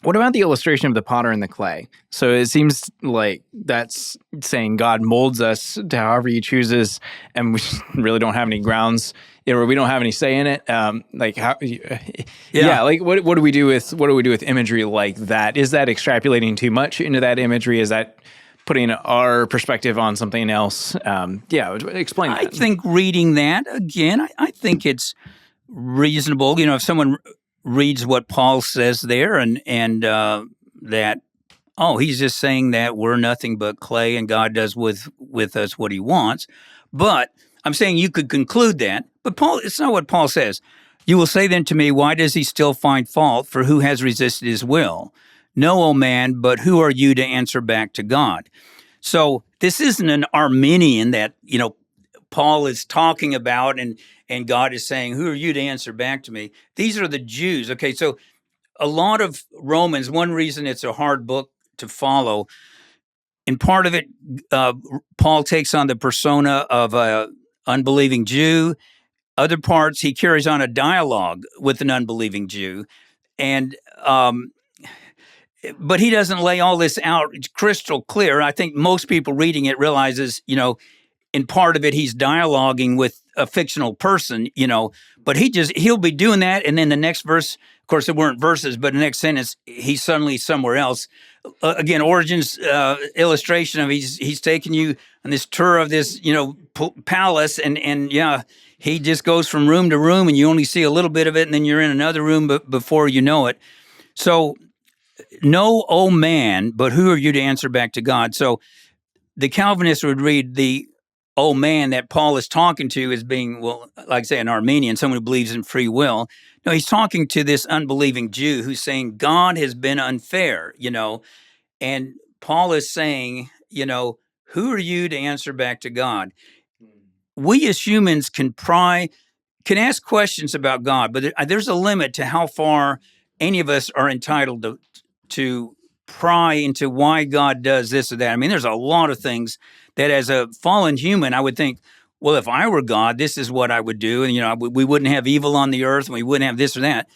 What about the illustration of the potter and the clay? So it seems like that's saying God molds us to however he chooses, and we really don't have any grounds, or we don't have any say in it. Like what do we do with imagery like that? Is that extrapolating too much into that imagery? Is that putting our perspective on something else? Explain that. I think reading that again, I think it's reasonable. If someone reads what Paul says there, and that, he's just saying that we're nothing but clay, and God does with us what He wants. But I'm saying you could conclude that. But Paul, it's not what Paul says. You will say then to me, why does he still find fault? For who has resisted his will? No, O man, but who are you to answer back to God? So this isn't an Arminian that Paul is talking about, and God is saying, who are you to answer back to me? These are the Jews. Okay, so a lot of Romans, one reason it's a hard book to follow, in part of it, Paul takes on the persona of an unbelieving Jew. Other parts, he carries on a dialogue with an unbelieving Jew. And but he doesn't lay all this out crystal clear. I think most people reading it realizes, in part of it, he's dialoguing with a fictional person, but he'll be doing that. And then the next verse, of course, there weren't verses, but the next sentence, he's suddenly somewhere else. Again, Origen's illustration of he's taking you on this tour of this, palace, and he just goes from room to room, and you only see a little bit of it, and then you're in another room before you know it. So, no, oh man, but who are you to answer back to God? So the Calvinists would read the oh man that Paul is talking to as being, well, like say an Armenian, someone who believes in free will. No, he's talking to this unbelieving Jew who's saying God has been unfair, and Paul is saying, who are you to answer back to God? We as humans can ask questions about God, but there's a limit to how far any of us are entitled to pry into why God does this or that. I mean, there's a lot of things that as a fallen human, I would think, well, if I were God, this is what I would do. And, we wouldn't have evil on the earth, and we wouldn't have this or that.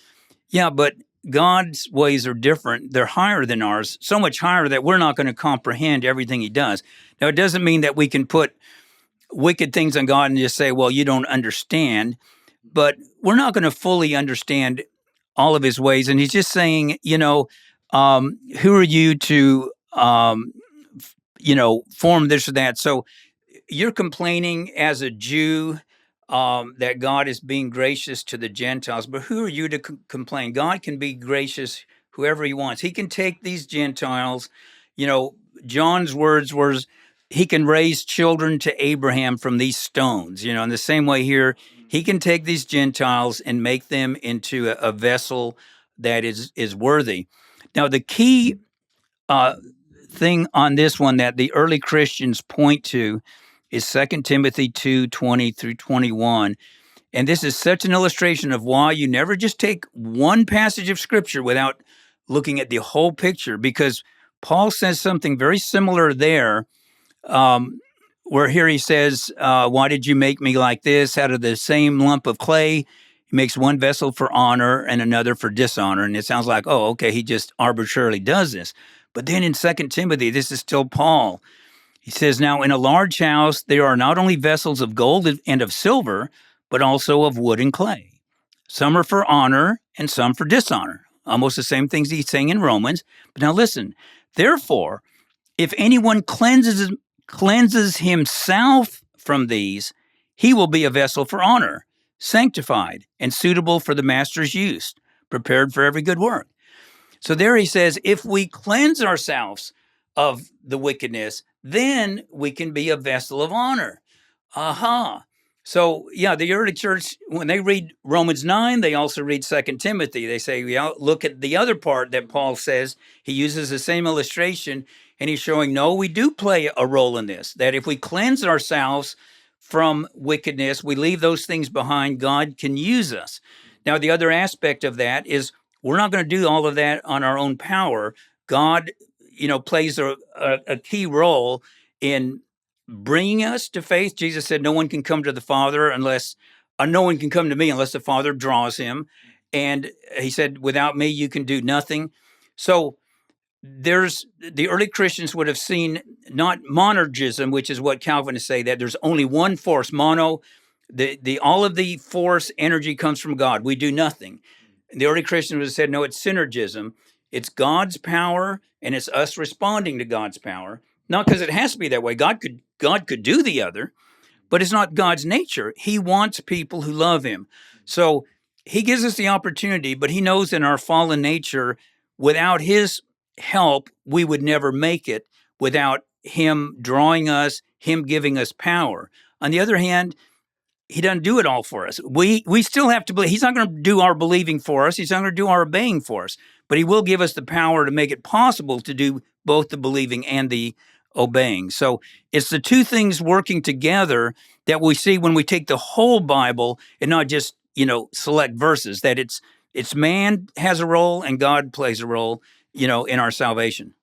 Yeah, but God's ways are different. They're higher than ours, so much higher that we're not going to comprehend everything he does. Now, it doesn't mean that we can put wicked things on God and just say, well, you don't understand. But we're not going to fully understand all of his ways. And he's just saying, who are you to, form this or that? So you're complaining as a Jew that God is being gracious to the Gentiles, but who are you to complain? God can be gracious whoever he wants. He can take these Gentiles, John's words were, he can raise children to Abraham from these stones, in the same way here, he can take these Gentiles and make them into a vessel that is worthy. Now, the key thing on this one that the early Christians point to is 2 Timothy 2:20 through 21. And this is such an illustration of why you never just take one passage of Scripture without looking at the whole picture, because Paul says something very similar there, where here he says, why did you make me like this? Out of the same lump of clay, he makes one vessel for honor and another for dishonor. And it sounds like, oh, okay, he just arbitrarily does this. But then in 2 Timothy, this is still Paul. He says, now in a large house, there are not only vessels of gold and of silver, but also of wood and clay. Some are for honor and some for dishonor. Almost the same things he's saying in Romans. But now listen, therefore, if anyone cleanses himself from these, he will be a vessel for honor, sanctified and suitable for the master's use, prepared for every good work. So there he says, if we cleanse ourselves of the wickedness, then we can be a vessel of honor. Aha. So, the early church, when they read Romans 9, they also read 2 Timothy. They say, look at the other part that Paul says. He uses the same illustration, and he's showing, no, we do play a role in this, that if we cleanse ourselves from wickedness, we leave those things behind, God can use us. Now, the other aspect of that is we're not going to do all of that on our own power. God, plays a key role in bringing us to faith. Jesus said, no one can come to the Father no one can come to me unless the Father draws him. And he said, without me, you can do nothing. So there's the early Christians would have seen not monergism, which is what Calvinists say, that there's only one force, mono, the all of the force energy comes from God. We do nothing. The early Christians would have said, no, it's synergism. It's God's power, and it's us responding to God's power. Not because it has to be that way. God could do the other, but it's not God's nature. He wants people who love him. So he gives us the opportunity, but he knows in our fallen nature, without his help, we would never make it, without him drawing us, him giving us power. On the other hand, he doesn't do it all for us. We still have to believe. He's not going to do our believing for us. He's not going to do our obeying for us. But he will give us the power to make it possible to do both the believing and the obeying. So it's the two things working together that we see when we take the whole Bible and not just, select verses, that it's man has a role and God plays a role, in our salvation.